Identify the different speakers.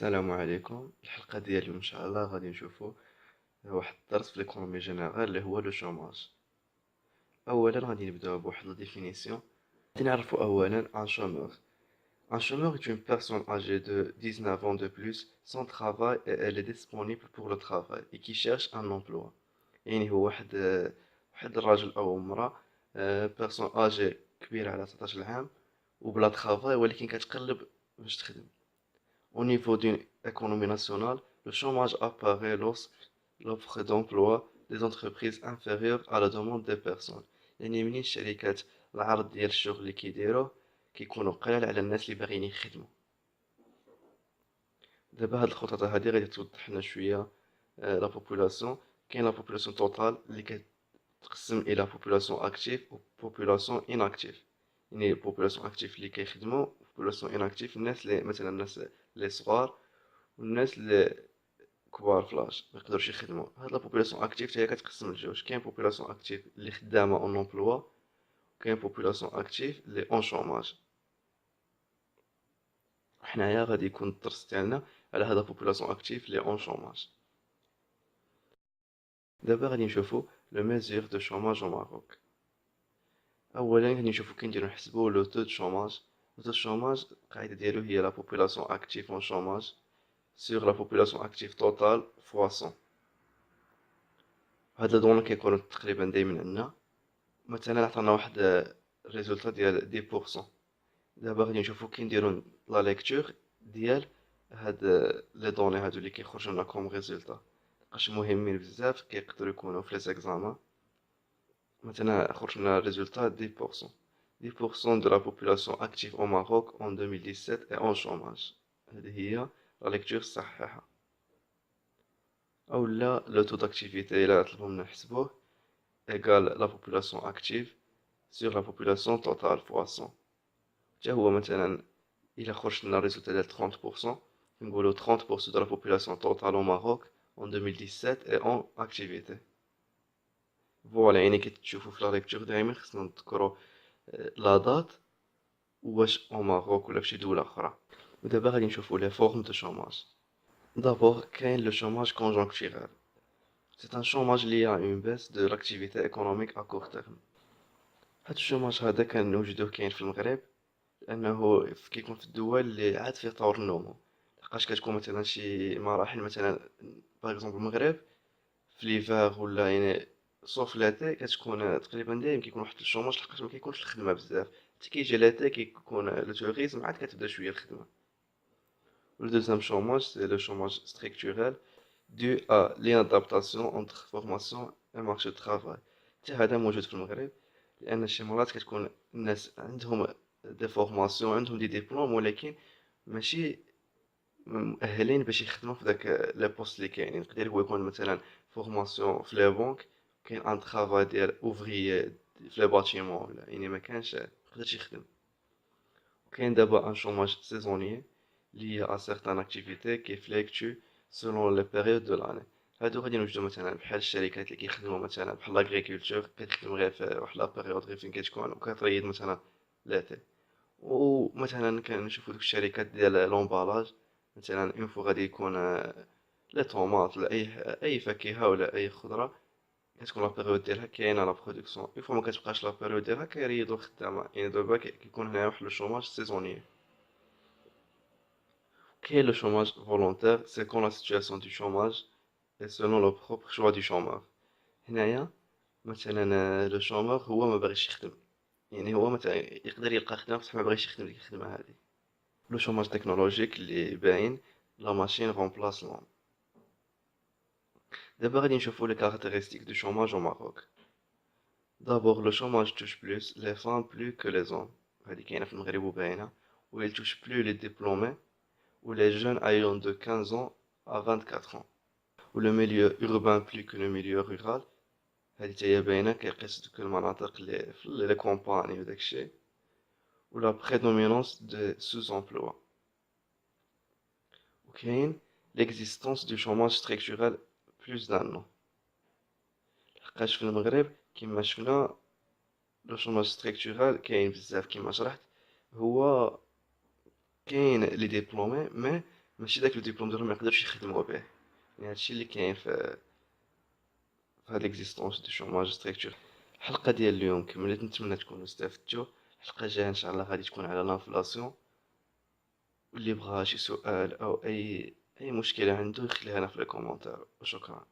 Speaker 1: السلام عليكم. الحلقة ديال اليوم ان شاء الله غادي نشوفو واحد الدرس في ليكونومي جينيرال اللي هو لو شوماج. اولا غادي نبداو بواحد لا ديفينيسيون. غادي نعرفو اولا ان شومور. Un chômeur est une personne âgée de 19 ans de plus sans travail et elle est disponible pour le travail et qui cherche un emploi. يعني هو واحد الراجل او امرأة بيرسون âgée كبيرة على 19 عام وبلا ترافاي ولكن كتقلب باش تخدم. Au niveau d'une économie nationale, le chômage apparaît lorsque l'offre d'emploi des entreprises inférieure à la demande des personnes. يعني منين الشركات العرض ديال الشغل اللي كيديروه كيكونوا قلال على الناس اللي باغيين يخدموا. دابا هاد الخطوط هادي غادي توضح لنا شويه لا بوبولاسيون. كاين لا بوبولاسيون توتال اللي كتقسم الى بوبولاسيون اكتيف و بوبولاسيون اناكتيف. يعني بوبولاسيون اكتيف اللي كيخدموا، بوبولاسيون اناكتيف الناس اللي مثلا الناس اللي صغار والناس اللي كبار فلاش ما يقدروش يخدموا. هاد لا بوبولاسيون اكتيف هي كتقسم لجوج. كاين بوبولاسيون اكتيف اللي خدامه اون امبلوا، كاين بوبولاسيون اكتيف اللي اون شوماج. حنايا غادي يكون الدرس ديالنا على هاد بوبولاسيون اكتيف اللي اون شوماج. دابا غادي نشوفو لو ميزور دو شوماج او ماروك. اولا غادي نشوفو كنديرو نحسبو لو تو دو شوماج. لو تو دو شوماج القاعده ديالو هي لا بوبولاسيون اكتيف اون شوماج sur la population active totale fois 100. هاد الدوني كيكونوا تقريبا دايما عندنا. مثلا عطانا واحد ريزولتا ديال 10%. دابا غادي نشوفو كي نديرو لا ليكتور ديال هاد لي دوني هادو اللي كيخرجوا لنا كوم ريزولتا، لحقاش مهمين بزاف كيقدروا يكونوا في لي زيكزامان. مثلا خرج لنا ريزولتا 10%. 10% de la population active au Maroc en 2017 est en chômage. هذه هي لا ليكتور الصحيحه. اولا لو تو داكتيفيتي الا طلبوا منا نحسبوه ايكال لا بوبولاسيون اكتيف sur la population totale fois 100. حتى هو مثلا الا خرج لنا ريزولتا ديال 30% نقولوا 30% de la population totale au Maroc en 2017 est en activité. فوالا يعني كتشوفوا في لا ليكتور دائما خصنا نذكروا لا دات واش او ماروك ولا فشي دوله اخرى. ودابا غادي نشوفوا لي فورم دو شوماج. دابور كاين لو شوماج كونجونكتيرال. C'est un chômage lié à une baisse de l'activité économique à court terme. هاد الشوماج هذا كنوجدوه كاين في المغرب لانه كيكون في الدول اللي عاد فيه طور النمو. لحقاش كتكون مثلا شي مراحل مثلا باغ اكزومبل المغرب في ليفار ولا يعني صوف لاتي كتكون تقريبا دايما كيكون واحد الشوماج لحقاش ما كيكونش الخدمه بزاف. حتى كيجي لاتي كيكون لو توريزم عاد كتبدا شويه الخدمه. Le deuxième chômage, c'est le chômage structurel dû à l'inadaptation entre formation et marché du travail. حتى هذا موجود في المغرب لان شي مرات كتكون الناس عندهم دي فورماسيون عندهم دي ديبلوم ولكن ماشي مؤهلين باش يخدموا في داك لي بوست اللي كاينين. يقدر هو يكون مثلا فورماسيون في لي بنك، كاين ان ترافاي ديال اوفريي في لي باتيمون ولا يعني ما كانش يقدرش يخدم. وكاين دابا ان شوماج سيزونيي lié à certaines activités qui fluctuent selon les périodes de l'année. هادو غادي نوجدو مثلا بحال الشركات اللي كيخدموا مثلا بحال لاغريكولتور كتخدم غير في واحد لا بيريود غير فين كتكون وكتريد مثلا لاتي. ومثلا كنشوفو دوك الشركات ديال لومبالاج مثلا اون فوا غادي يكون لي طوماط ولا اي فاكهه ولا اي خضره كتكون لا بيريود ديالها كاينه لا برودكسيون. اون فوا ما كتبقاش لا بيريود ديالها كيريدو الخدامه. يعني دابا كيكون هنا واحد لو شوماج سيزونيي. Quel est le chômage volontaire? C'est quand la situation du chômage est selon le propre choix du chômeur. هنايا مثلا لو شومور هو ما باغيش يخدم، يعني هو مثلا يقدر يلقى خدمه بصح ما باغيش يخدم ديك الخدمه هذه. لو شوماج تكنولوجيك اللي باين لا ماشين رومبلاس لوم. دابا غادي نشوفو لي كارactéristiques du chômage au Maroc. D'abord le chômage touche plus les femmes plus que les hommes. هذه كاينه في المغرب وباينه. و il touche plus les diplômés ou les jeunes ayant de 15 ans à 24 ans. Ou le milieu urbain plus que le milieu rural. هذه تاهي باينة كيقيس دوك المناطق اللي في لي كومباني وداك الشيء. و la prédominance de sous-emploi. وكاين l'existence du chômage structurel plus d'un an. لحقاش في المغرب كيما شفنا لو chômage structurel كاين بزاف كيما شرحت. هو كاين لي ديبلومي مي ماشي داك الدبلوم ديالهم ما يقدرش يخدموا به. يعني هادشي اللي كاين في هاد ليكزيستونس دو شوماج ستركتور. الحلقه ديال اليوم كملت، نتمنى تكونوا استفدتوا. الحلقه الجايه ان شاء الله غادي تكون على لانفلاسيون، واللي بغى شي سؤال او اي مشكله عنده يخليها لنا في لي كومونتير، وشكرا.